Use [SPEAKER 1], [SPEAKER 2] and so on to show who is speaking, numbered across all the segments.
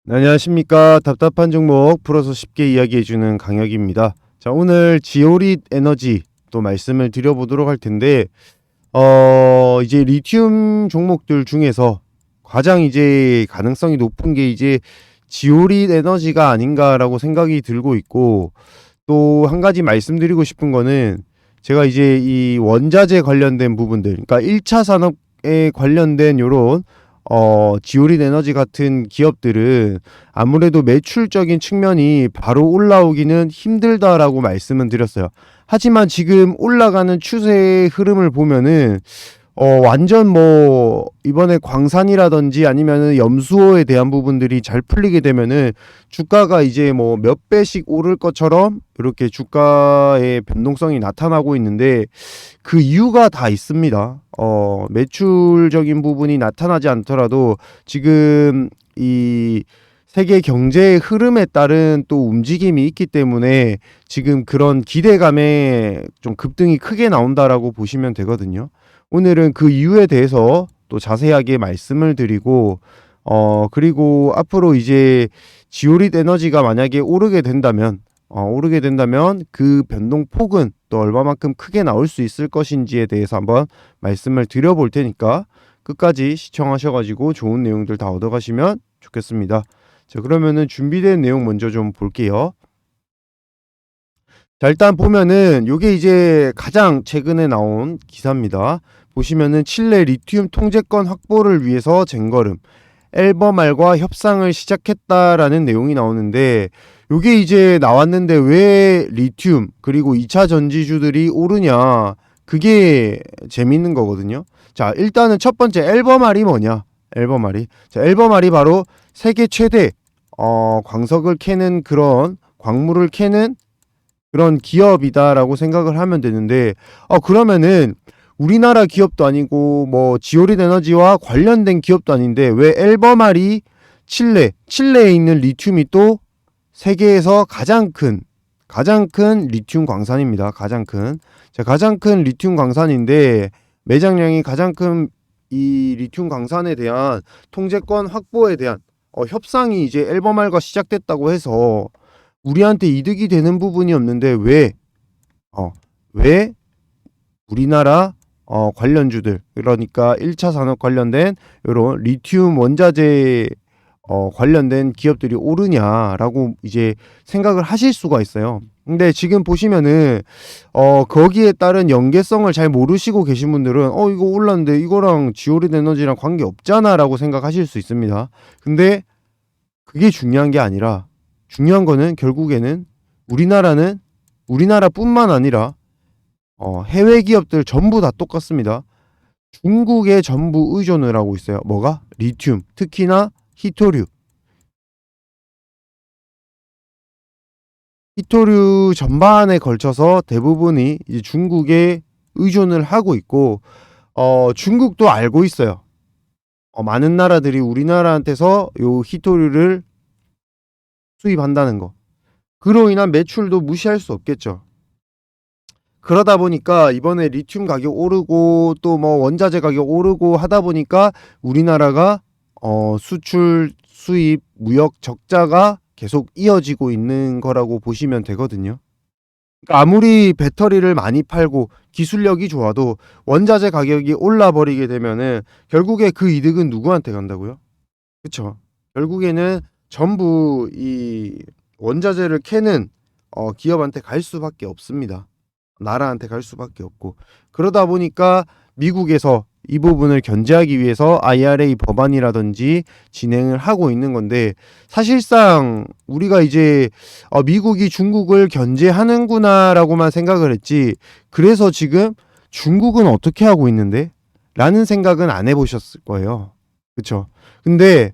[SPEAKER 1] 네, 안녕하십니까. 답답한 종목 풀어서 쉽게 이야기해주는 강혁입니다. 자, 오늘 지오릿 에너지 또 말씀을 드려보도록 할 텐데, 이제 리튬 종목들 중에서 가장 이제 가능성이 높은 게 이제 지오릿 에너지가 아닌가라고 생각이 들고 있고, 또 한 가지 말씀드리고 싶은 거는 제가 이제 이 원자재 관련된 부분들, 그러니까 1차 산업에 관련된 요런 지오릿 에너지 같은 기업들은 아무래도 매출적인 측면이 바로 올라오기는 힘들다라고 말씀은 드렸어요. 하지만 지금 올라가는 추세의 흐름을 보면은 완전 뭐 이번에 광산이라든지 아니면은 염수호에 대한 부분들이 잘 풀리게 되면은 주가가 이제 뭐 몇 배씩 오를 것처럼 이렇게 주가의 변동성이 나타나고 있는데 그 이유가 다 있습니다. 매출적인 부분이 나타나지 않더라도 지금 이 세계 경제의 흐름에 따른 또 움직임이 있기 때문에 지금 그런 기대감에 좀 급등이 크게 나온다라고 보시면 되거든요. 오늘은 그 이유에 대해서 또 자세하게 말씀을 드리고, 그리고 앞으로 이제 지오릿 에너지가 만약에 오르게 된다면 그 변동폭은 또 얼마만큼 크게 나올 수 있을 것인지에 대해서 한번 말씀을 드려볼 테니까 끝까지 시청하셔가지고 좋은 내용들 다 얻어가시면 좋겠습니다. 자, 그러면은 준비된 내용 먼저 좀 볼게요. 자, 일단 보면은 요게 이제 가장 최근에 나온 기사입니다. 보시면은 칠레 리튬 통제권 확보를 위해서 쟁거름 앨범알과 협상을 시작했다라는 내용이 나오는데, 요게 이제 나왔는데 왜 리튬 그리고 2차 전지주들이 오르냐, 그게 재밌는 거거든요. 자, 일단은 첫 번째 앨범알이 뭐냐. 앨범알이 바로 세계 최대 광석을 캐는 그런 광물을 캐는 그런 기업이다라고 생각을 하면 되는데, 그러면은 우리나라 기업도 아니고 뭐 지오릿 에너지와 관련된 기업도 아닌데 왜 앨범알이 칠레에 있는 리튬이 또 세계에서 가장 큰 리튬 광산입니다. 가장 큰 리튬 광산인데, 매장량이 가장 큰 이 리튬 광산에 대한 통제권 확보에 대한 협상이 이제 앨범알과 시작됐다고 해서 우리한테 이득이 되는 부분이 없는데 왜 우리나라 관련주들, 그러니까 1차 산업 관련된 이런 리튬 원자재 관련된 기업들이 오르냐라고 이제 생각을 하실 수가 있어요. 근데 지금 보시면은 거기에 따른 연계성을 잘 모르시고 계신 분들은 이거 올랐는데 이거랑 지오릿 에너지랑 관계 없잖아라고 생각하실 수 있습니다. 근데 그게 중요한 게 아니라, 중요한 거는 결국에는 우리나라뿐만 아니라 해외 기업들 전부 다 똑같습니다. 중국에 전부 의존을 하고 있어요. 뭐가? 리튬, 특히나 히토류 전반에 걸쳐서 대부분이 이제 중국에 의존을 하고 있고, 중국도 알고 있어요. 많은 나라들이 우리나라한테서 요 히토류를 수입한다는 거. 그로 인한 매출도 무시할 수 없겠죠. 그러다 보니까 이번에 리튬 가격 오르고 또 뭐 원자재 가격 오르고 하다 보니까 우리나라가 수출, 수입, 무역 적자가 계속 이어지고 있는 거라고 보시면 되거든요. 그러니까 아무리 배터리를 많이 팔고 기술력이 좋아도 원자재 가격이 올라 버리게 되면은 결국에 그 이득은 누구한테 간다고요? 그쵸? 결국에는 전부 이 원자재를 캐는 기업한테 갈 수밖에 없습니다. 나라한테 갈 수밖에 없고, 그러다 보니까 미국에서 이 부분을 견제하기 위해서 IRA 법안이라든지 진행을 하고 있는 건데, 사실상 우리가 이제 미국이 중국을 견제하는구나 라고만 생각을 했지, 그래서 지금 중국은 어떻게 하고 있는데? 라는 생각은 안 해보셨을 거예요. 그쵸? 근데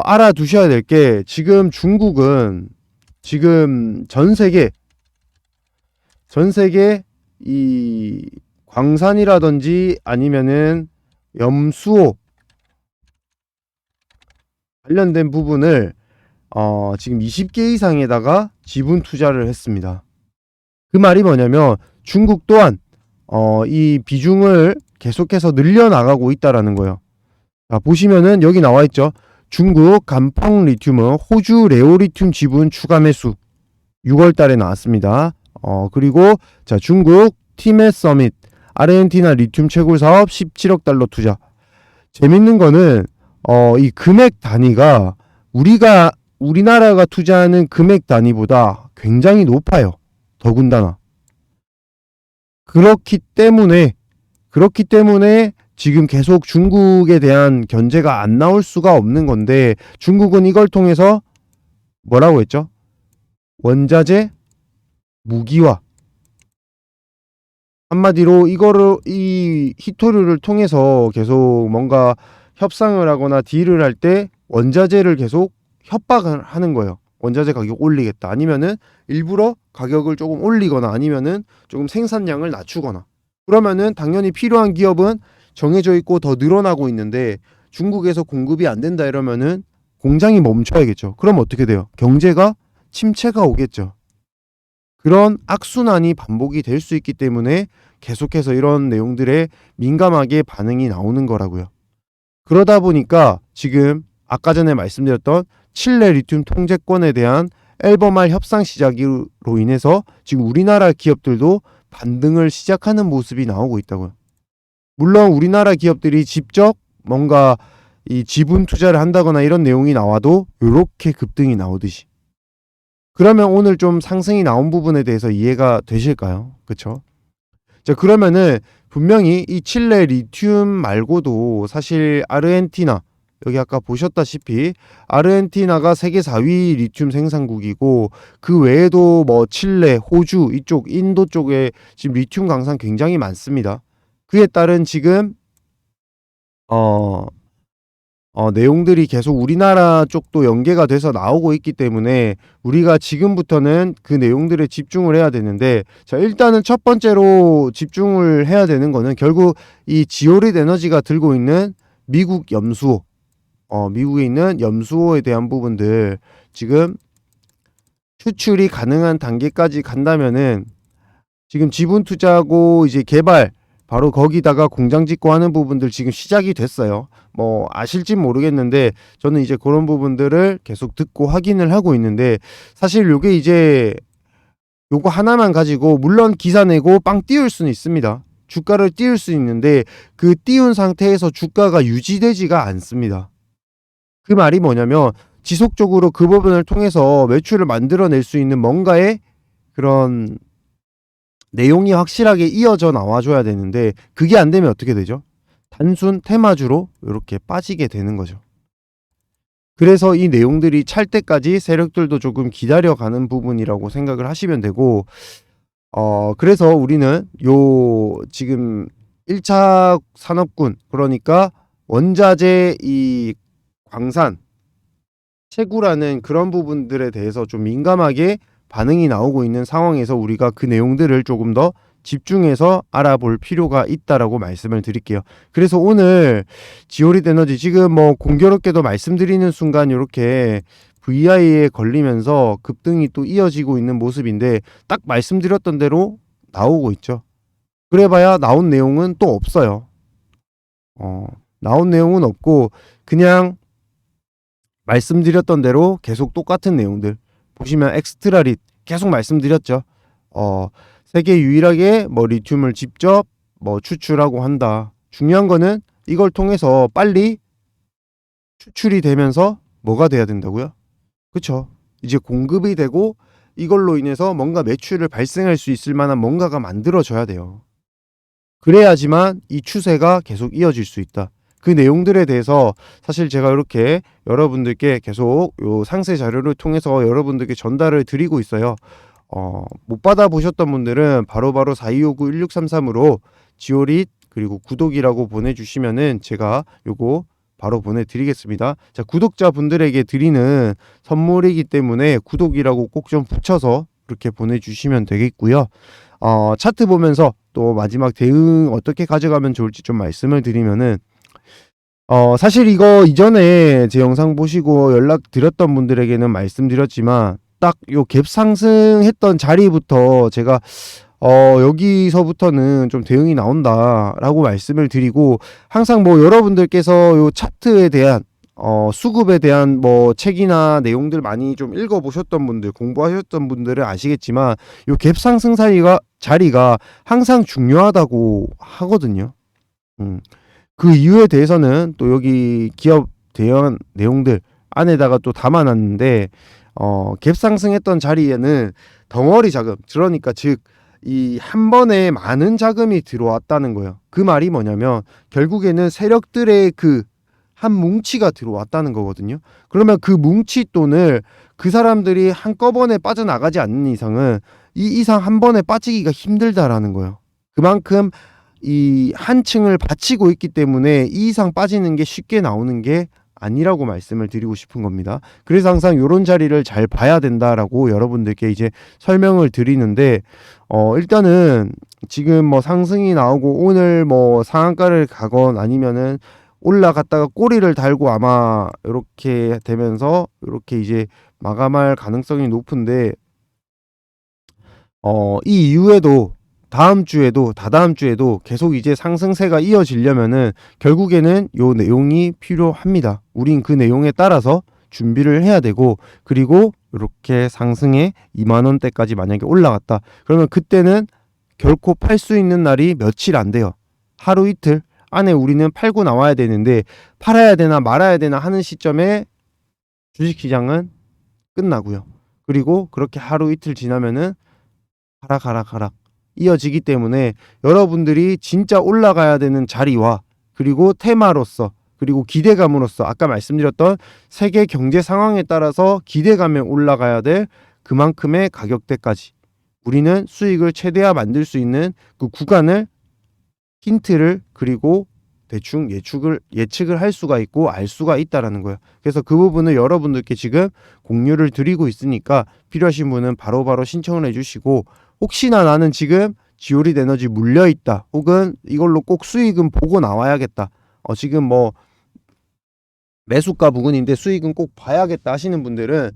[SPEAKER 1] 알아두셔야 될 게, 지금 중국은 지금 전 세계 이 광산이라든지 아니면은 염수호 관련된 부분을 지금 20개 이상에다가 지분 투자를 했습니다. 그 말이 뭐냐면 중국 또한 이 비중을 계속해서 늘려나가고 있다라는 거예요. 자, 보시면은 여기 나와 있죠. 중국 간펑 리튬은 호주 레오리튬 지분 추가 매수 6월 달에 나왔습니다. 그리고 자, 중국 티메 서밋 아르헨티나 리튬 채굴 사업 17억 달러 투자. 재밌는 거는 이 금액 단위가 우리나라가 투자하는 금액 단위보다 굉장히 높아요. 더군다나. 그렇기 때문에 지금 계속 중국에 대한 견제가 안 나올 수가 없는 건데, 중국은 이걸 통해서 뭐라고 했죠? 원자재 무기화, 한마디로 이 히토류를 통해서 계속 뭔가 협상을 하거나 딜을 할 때 원자재를 계속 협박을 하는 거예요. 원자재 가격 올리겠다, 아니면은 일부러 가격을 조금 올리거나, 아니면은 조금 생산량을 낮추거나. 그러면은 당연히 필요한 기업은 정해져 있고 더 늘어나고 있는데, 중국에서 공급이 안 된다 이러면은 공장이 멈춰야겠죠. 그럼 어떻게 돼요? 경제가 침체가 오겠죠. 그런 악순환이 반복이 될 수 있기 때문에 계속해서 이런 내용들에 민감하게 반응이 나오는 거라고요. 그러다 보니까 지금 아까 전에 말씀드렸던 칠레 리튬 통제권에 대한 앨범R 협상 시작으로 인해서 지금 우리나라 기업들도 반등을 시작하는 모습이 나오고 있다고요. 물론 우리나라 기업들이 직접 뭔가 이 지분 투자를 한다거나 이런 내용이 나와도 이렇게 급등이 나오듯이. 그러면 오늘 좀 상승이 나온 부분에 대해서 이해가 되실까요? 그쵸? 자, 그러면은 분명히 이 칠레 리튬 말고도 사실 아르헨티나, 여기 아까 보셨다시피 아르헨티나가 세계 4위 리튬 생산국이고, 그 외에도 뭐 칠레, 호주 이쪽 인도 쪽에 지금 리튬 강산 굉장히 많습니다. 그에 따른 지금 내용들이 계속 우리나라 쪽도 연계가 돼서 나오고 있기 때문에 우리가 지금부터는 그 내용들에 집중을 해야 되는데, 자, 일단은 첫 번째로 집중을 해야 되는 거는 결국 이 지오릿 에너지가 들고 있는 미국 염수호, 미국에 있는 염수호에 대한 부분들, 지금 추출이 가능한 단계까지 간다면은 지금 지분 투자하고 이제 개발, 바로 거기다가 공장 짓고 하는 부분들 지금 시작이 됐어요. 뭐 아실진 모르겠는데 저는 이제 그런 부분들을 계속 듣고 확인을 하고 있는데, 사실 요게 이제 요거 하나만 가지고 물론 기사 내고 빵 띄울 수는 있습니다. 주가를 띄울 수 있는데 그 띄운 상태에서 주가가 유지되지가 않습니다. 그 말이 뭐냐면 지속적으로 그 부분을 통해서 매출을 만들어낼 수 있는 뭔가의 그런 내용이 확실하게 이어져 나와줘야 되는데, 그게 안 되면 어떻게 되죠? 단순 테마주로 이렇게 빠지게 되는 거죠. 그래서 이 내용들이 찰 때까지 세력들도 조금 기다려가는 부분이라고 생각을 하시면 되고, 그래서 우리는 요 지금 1차 산업군, 그러니까 원자재 이 광산 채굴하는 그런 부분들에 대해서 좀 민감하게 반응이 나오고 있는 상황에서 우리가 그 내용들을 조금 더 집중해서 알아볼 필요가 있다라고 말씀을 드릴게요. 그래서 오늘 지오릿 에너지 지금 뭐 공교롭게도 말씀드리는 순간 이렇게 VI에 걸리면서 급등이 또 이어지고 있는 모습인데, 딱 말씀드렸던 대로 나오고 있죠. 그래봐야 나온 내용은 또 없어요. 나온 내용은 없고 그냥 말씀드렸던 대로 계속 똑같은 내용들 보시면, 엑스트라릿 계속 말씀드렸죠. 세계 유일하게 뭐 리튬을 직접 뭐 추출하고 한다. 중요한 거는 이걸 통해서 빨리 추출이 되면서 뭐가 돼야 된다고요? 그쵸? 이제 공급이 되고 이걸로 인해서 뭔가 매출을 발생할 수 있을 만한 뭔가가 만들어져야 돼요. 그래야지만 이 추세가 계속 이어질 수 있다. 그 내용들에 대해서 사실 제가 이렇게 여러분들께 계속 요 상세 자료를 통해서 여러분들께 전달을 드리고 있어요. 못 받아보셨던 분들은 바로바로 4259-1633으로 지오릿 그리고 구독이라고 보내주시면은 제가 요거 바로 보내드리겠습니다. 자, 구독자분들에게 드리는 선물이기 때문에 구독이라고 꼭 좀 붙여서 이렇게 보내주시면 되겠고요. 차트 보면서 또 마지막 대응 어떻게 가져가면 좋을지 좀 말씀을 드리면은, 사실 이거 이전에 제 영상 보시고 연락 드렸던 분들에게는 말씀드렸지만, 딱 요 갭 상승했던 자리부터 제가 여기서부터는 좀 대응이 나온다라고 말씀을 드리고, 항상 뭐 여러분들께서 요 차트에 대한 수급에 대한 뭐 책이나 내용들 많이 좀 읽어보셨던 분들, 공부하셨던 분들은 아시겠지만 요 갭 상승 자리가 항상 중요하다고 하거든요. 그 이유에 대해서는 또 여기 기업 대응 내용들 안에다가 또 담아놨는데 갭 상승했던 자리에는 덩어리 자금, 그러니까 즉 이 한 번에 많은 자금이 들어왔다는 거예요. 그 말이 뭐냐면 결국에는 세력들의 그 한 뭉치가 들어왔다는 거거든요. 그러면 그 뭉치 돈을 그 사람들이 한꺼번에 빠져나가지 않는 이상은 이 이상 한 번에 빠지기가 힘들다라는 거예요. 그만큼 이 한 층을 받치고 있기 때문에 이 이상 빠지는 게 쉽게 나오는 게 아니라고 말씀을 드리고 싶은 겁니다. 그래서 항상 이런 자리를 잘 봐야 된다라고 여러분들께 이제 설명을 드리는데 일단은 지금 뭐 상승이 나오고 오늘 뭐 상한가를 가건 아니면은 올라갔다가 꼬리를 달고 아마 이렇게 되면서 이렇게 이제 마감할 가능성이 높은데 이 이후에도 다음 주에도 다다음 주에도 계속 이제 상승세가 이어지려면은 결국에는 요 내용이 필요합니다. 우린 그 내용에 따라서 준비를 해야 되고, 그리고 이렇게 상승에 2만 원대까지 만약에 올라갔다 그러면 그때는 결코 팔 수 있는 날이 며칠 안 돼요. 하루 이틀 안에 우리는 팔고 나와야 되는데 팔아야 되나 말아야 되나 하는 시점에 주식시장은 끝나고요. 그리고 그렇게 하루 이틀 지나면은 하락 이어지기 때문에 여러분들이 진짜 올라가야 되는 자리와 그리고 테마로서 그리고 기대감으로서 아까 말씀드렸던 세계 경제 상황에 따라서 기대감에 올라가야 될 그만큼의 가격대까지 우리는 수익을 최대화 만들 수 있는 그 구간을 힌트를 그리고 대충 예측을 할 수가 있고 알 수가 있다라는 거예요. 그래서 그 부분을 여러분들께 지금 공유를 드리고 있으니까 필요하신 분은 바로바로 신청을 해주시고, 혹시나 나는 지금 지오릿 에너지 물려있다 혹은 이걸로 꼭 수익은 보고 나와야겠다, 지금 뭐 매수가 부근인데 수익은 꼭 봐야겠다 하시는 분들은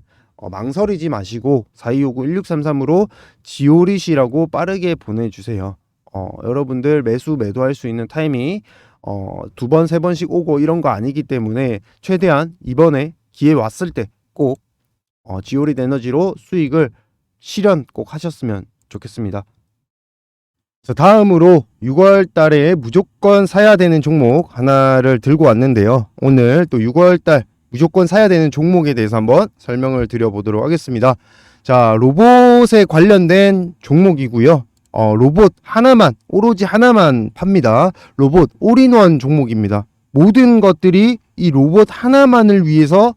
[SPEAKER 1] 망설이지 마시고 4259-1633으로 지오릿이라고 빠르게 보내주세요. 여러분들 매도할 수 있는 타이밍이 두 번, 세 번씩 오고 이런 거 아니기 때문에 최대한 이번에 기회 왔을 때 꼭 지오릿 에너지로 수익을 실현 꼭 하셨으면 좋겠습니다. 자, 다음으로 6월 달에 무조건 사야 되는 종목 하나를 들고 왔는데요. 오늘 또 6월 달 무조건 사야 되는 종목에 대해서 한번 설명을 드려보도록 하겠습니다. 자, 로봇에 관련된 종목이고요. 로봇 하나만, 오로지 하나만 팝니다. 로봇 올인원 종목입니다. 모든 것들이 이 로봇 하나만을 위해서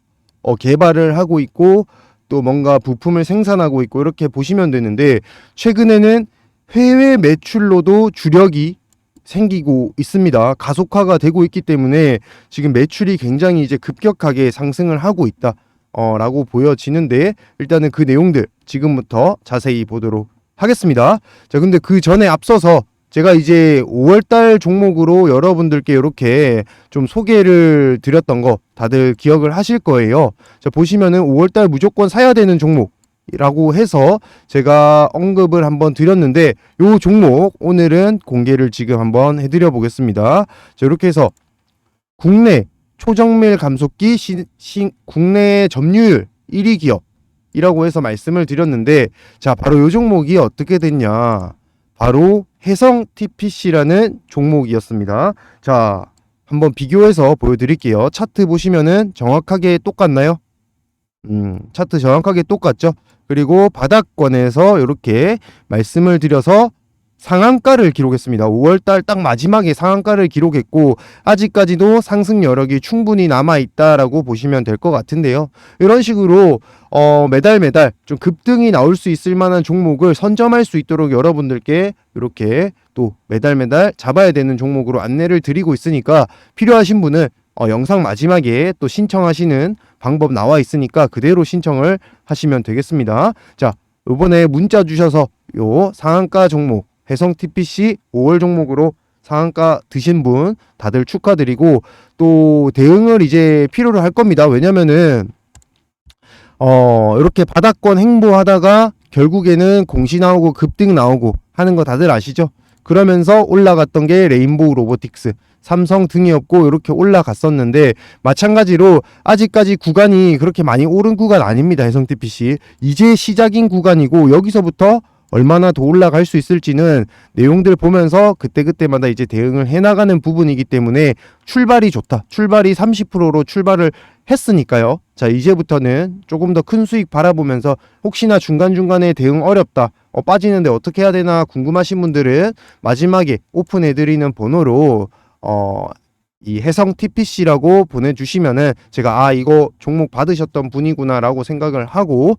[SPEAKER 1] 개발을 하고 있고 또 뭔가 부품을 생산하고 있고 이렇게 보시면 되는데, 최근에는 해외 매출로도 주력이 생기고 있습니다. 가속화가 되고 있기 때문에 지금 매출이 굉장히 이제 급격하게 상승을 하고 있다 라고 보여지는데, 일단은 그 내용들 지금부터 자세히 보도록 하겠습니다. 자, 근데 그 전에 앞서서 제가 이제 5월달 종목으로 여러분들께 이렇게 좀 소개를 드렸던 거 다들 기억을 하실 거예요. 자, 보시면은 5월달 무조건 사야 되는 종목이라고 해서 제가 언급을 한번 드렸는데, 요 종목 오늘은 공개를 지금 한번 해드려 보겠습니다. 자, 이렇게 해서 국내 초정밀 감속기 국내 점유율 1위 기업 이라고 해서 말씀을 드렸는데, 자, 바로 요 종목이 어떻게 됐냐, 바로 해성 TPC라는 종목이었습니다. 자, 한번 비교해서 보여드릴게요. 차트 보시면은 정확하게 똑같나요? 차트 정확하게 똑같죠? 그리고 바닥권에서 이렇게 말씀을 드려서 상한가를 기록했습니다. 5월달 딱 마지막에 상한가를 기록했고 아직까지도 상승 여력이 충분히 남아있다라고 보시면 될 것 같은데요. 이런 식으로 매달 좀 급등이 나올 수 있을 만한 종목을 선점할 수 있도록 여러분들께 이렇게 또 매달 잡아야 되는 종목으로 안내를 드리고 있으니까 필요하신 분은 영상 마지막에 또 신청하시는 방법 나와 있으니까 그대로 신청을 하시면 되겠습니다. 자, 이번에 문자 주셔서 요 상한가 종목 해성 TPC 5월 종목으로 상한가 드신 분 다들 축하드리고, 또 대응을 이제 필요로 할 겁니다. 왜냐면은 이렇게 바닥권 행보하다가 결국에는 공시 나오고 급등 나오고 하는 거 다들 아시죠? 그러면서 올라갔던 게 레인보우 로보틱스, 삼성 등이었고 이렇게 올라갔었는데, 마찬가지로 아직까지 구간이 그렇게 많이 오른 구간 아닙니다. 해성 TPC 이제 시작인 구간이고, 여기서부터 얼마나 더 올라갈 수 있을지는 내용들 보면서 그때그때마다 이제 대응을 해나가는 부분이기 때문에 출발이 좋다. 출발이 30%로 출발을 했으니까요. 자, 이제부터는 조금 더 큰 수익 바라보면서, 혹시나 중간중간에 대응 어렵다, 빠지는데 어떻게 해야 되나 궁금하신 분들은 마지막에 오픈해드리는 번호로 이 해성 TPC라고 보내주시면은 제가 이거 종목 받으셨던 분이구나 라고 생각을 하고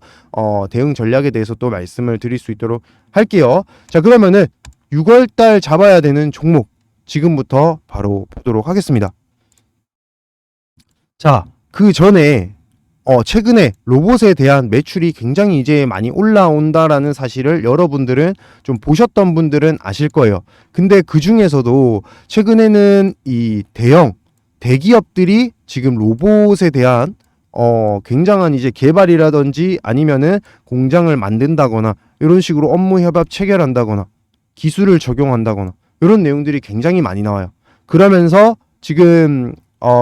[SPEAKER 1] 대응 전략에 대해서 또 말씀을 드릴 수 있도록 할게요. 자, 그러면은 6월달 잡아야 되는 종목 지금부터 바로 보도록 하겠습니다. 자, 그 전에 최근에 로봇에 대한 매출이 굉장히 이제 많이 올라온다라는 사실을 여러분들은 좀 보셨던 분들은 아실 거예요. 근데 그 중에서도 최근에는 이 대기업들이 지금 로봇에 대한 굉장한 이제 개발이라든지 아니면은 공장을 만든다거나 이런 식으로 업무 협약 체결한다거나 기술을 적용한다거나 이런 내용들이 굉장히 많이 나와요. 그러면서 지금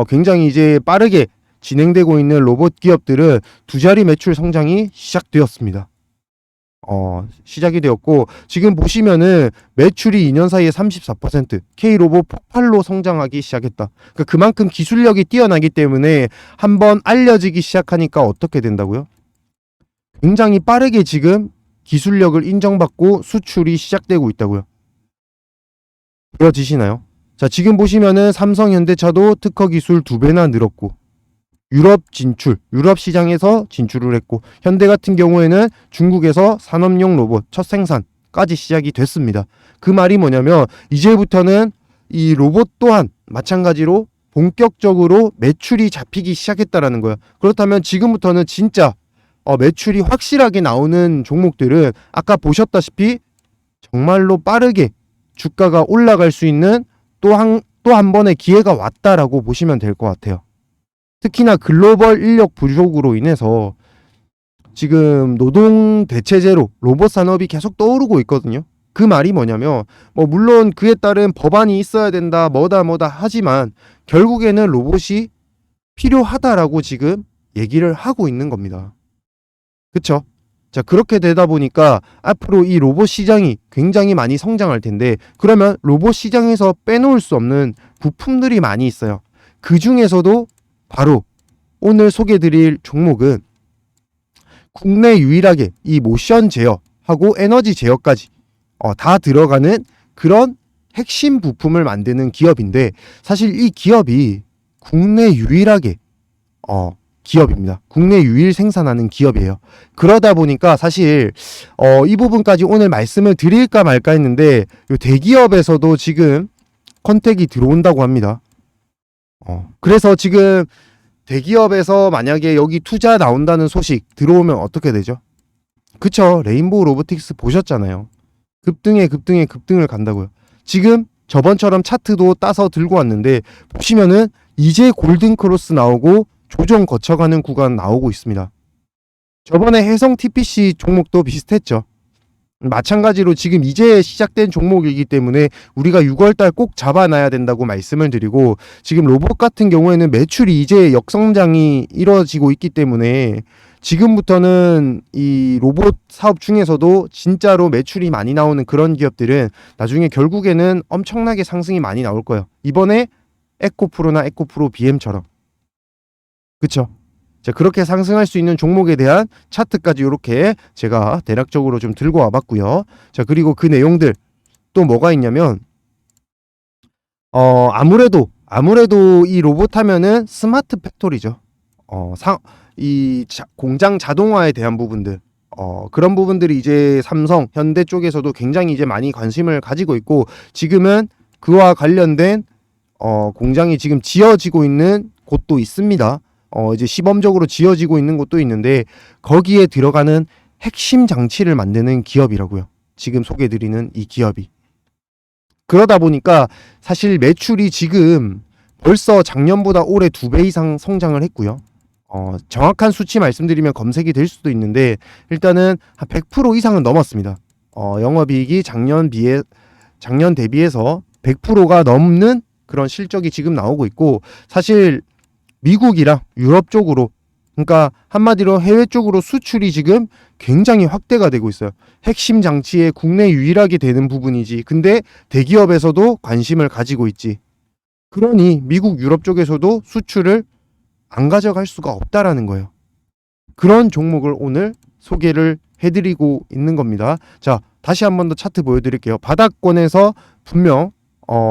[SPEAKER 1] 굉장히 이제 빠르게 진행되고 있는 로봇 기업들은 두 자리 매출 성장이 시작되었습니다. 시작이 되었고, 지금 보시면은 매출이 2년 사이에 34%, K로봇 폭발로 성장하기 시작했다. 그러니까 그만큼 기술력이 뛰어나기 때문에 한번 알려지기 시작하니까 어떻게 된다고요? 굉장히 빠르게 지금 기술력을 인정받고 수출이 시작되고 있다고요. 보여지시나요? 자, 지금 보시면은 삼성, 현대차도 특허 기술 2배나 늘었고, 유럽 시장에서 진출을 했고, 현대 같은 경우에는 중국에서 산업용 로봇 첫 생산까지 시작이 됐습니다. 그 말이 뭐냐면 이제부터는 이 로봇 또한 마찬가지로 본격적으로 매출이 잡히기 시작했다라는 거예요. 그렇다면 지금부터는 진짜 매출이 확실하게 나오는 종목들은 아까 보셨다시피 정말로 빠르게 주가가 올라갈 수 있는 또 한 번의 기회가 왔다라고 보시면 될 것 같아요. 특히나 글로벌 인력 부족으로 인해서 지금 노동 대체제로 로봇 산업이 계속 떠오르고 있거든요. 그 말이 뭐냐면 물론 그에 따른 법안이 있어야 된다 뭐다 하지만 결국에는 로봇이 필요하다라고 지금 얘기를 하고 있는 겁니다. 그쵸? 자, 그렇게 되다 보니까 앞으로 이 로봇 시장이 굉장히 많이 성장할 텐데, 그러면 로봇 시장에서 빼놓을 수 없는 부품들이 많이 있어요. 그 중에서도 바로 오늘 소개드릴 종목은 국내 유일하게 이 모션 제어하고 에너지 제어까지 다 들어가는 그런 핵심 부품을 만드는 기업인데, 사실 이 기업이 국내 유일하게 기업입니다. 국내 유일 생산하는 기업이에요. 그러다 보니까 사실 이 부분까지 오늘 말씀을 드릴까 말까 했는데, 요 대기업에서도 지금 컨택이 들어온다고 합니다. 그래서 지금 대기업에서 만약에 여기 투자 나온다는 소식 들어오면 어떻게 되죠? 그쵸? 레인보우 로보틱스 보셨잖아요. 급등을 간다고요. 지금 저번처럼 차트도 따서 들고 왔는데 보시면은 이제 골든 크로스 나오고 조정 거쳐가는 구간 나오고 있습니다. 저번에 해성 TPC 종목도 비슷했죠. 마찬가지로 지금 이제 시작된 종목이기 때문에 우리가 6월달 꼭 잡아놔야 된다고 말씀을 드리고, 지금 로봇 같은 경우에는 매출이 이제 역성장이 이루어지고 있기 때문에 지금부터는 이 로봇 사업 중에서도 진짜로 매출이 많이 나오는 그런 기업들은 나중에 결국에는 엄청나게 상승이 많이 나올 거예요. 이번에 에코프로나 에코프로 BM처럼. 그쵸? 자, 그렇게 상승할 수 있는 종목에 대한 차트까지 이렇게 제가 대략적으로 좀 들고 와봤고요. 자, 그리고 그 내용들 또 뭐가 있냐면 아무래도 이 로봇 하면은 스마트 팩토리죠. 공장 자동화에 대한 부분들, 그런 부분들이 이제 삼성, 현대 쪽에서도 굉장히 이제 많이 관심을 가지고 있고, 지금은 그와 관련된 공장이 지금 지어지고 있는 곳도 있습니다. 이제 시범적으로 지어지고 있는 곳도 있는데, 거기에 들어가는 핵심 장치를 만드는 기업이라고요. 지금 소개해드리는 이 기업이. 그러다 보니까 사실 매출이 지금 벌써 작년보다 올해 2배 이상 성장을 했고요. 정확한 수치 말씀드리면 검색이 될 수도 있는데 일단은 한 100% 이상은 넘었습니다. 영업이익이 작년 비해 작년 대비해서 100%가 넘는 그런 실적이 지금 나오고 있고, 사실 미국이랑 유럽 쪽으로, 그러니까 한마디로 해외 쪽으로 수출이 지금 굉장히 확대가 되고 있어요. 핵심 장치에 국내 유일하게 되는 부분이지. 근데 대기업에서도 관심을 가지고 있지. 그러니 미국 유럽 쪽에서도 수출을 안 가져갈 수가 없다라는 거예요. 그런 종목을 오늘 소개를 해드리고 있는 겁니다. 자, 다시 한 번 더 차트 보여드릴게요. 바닥권에서 분명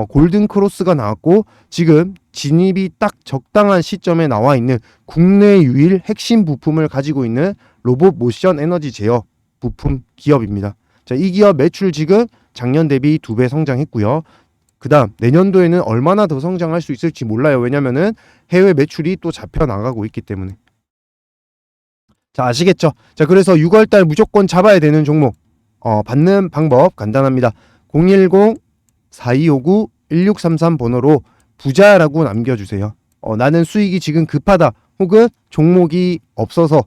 [SPEAKER 1] 골든 크로스가 나왔고, 지금 진입이 딱 적당한 시점에 나와 있는 국내 유일 핵심 부품을 가지고 있는 로봇 모션 에너지 제어 부품 기업입니다. 자, 이 기업 매출 지금 작년 대비 2배 성장했고요. 그 다음 내년도에는 얼마나 더 성장할 수 있을지 몰라요. 왜냐면은 해외 매출이 또 잡혀 나가고 있기 때문에. 자, 아시겠죠? 자, 그래서 6월달 무조건 잡아야 되는 종목, 받는 방법 간단합니다. 010-4259-1633 번호로 부자라고 남겨주세요. 나는 수익이 지금 급하다, 혹은 종목이 없어서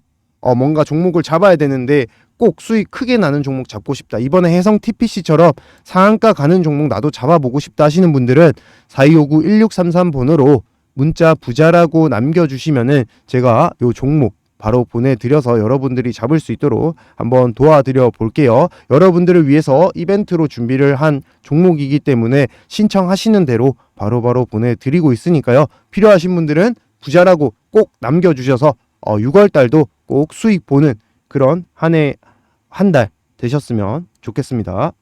[SPEAKER 1] 뭔가 종목을 잡아야 되는데 꼭 수익 크게 나는 종목 잡고 싶다, 이번에 해성 TPC처럼 상한가 가는 종목 나도 잡아보고 싶다 하시는 분들은 4259-1633 번호로 문자 부자라고 남겨주시면은 제가 요 종목 바로 보내드려서 여러분들이 잡을 수 있도록 한번 도와드려 볼게요. 여러분들을 위해서 이벤트로 준비를 한 종목이기 때문에 신청하시는 대로 바로바로 보내드리고 있으니까요. 필요하신 분들은 부자라고 꼭 남겨주셔서 6월달도 꼭 수익 보는 그런 한 해 한 달 되셨으면 좋겠습니다.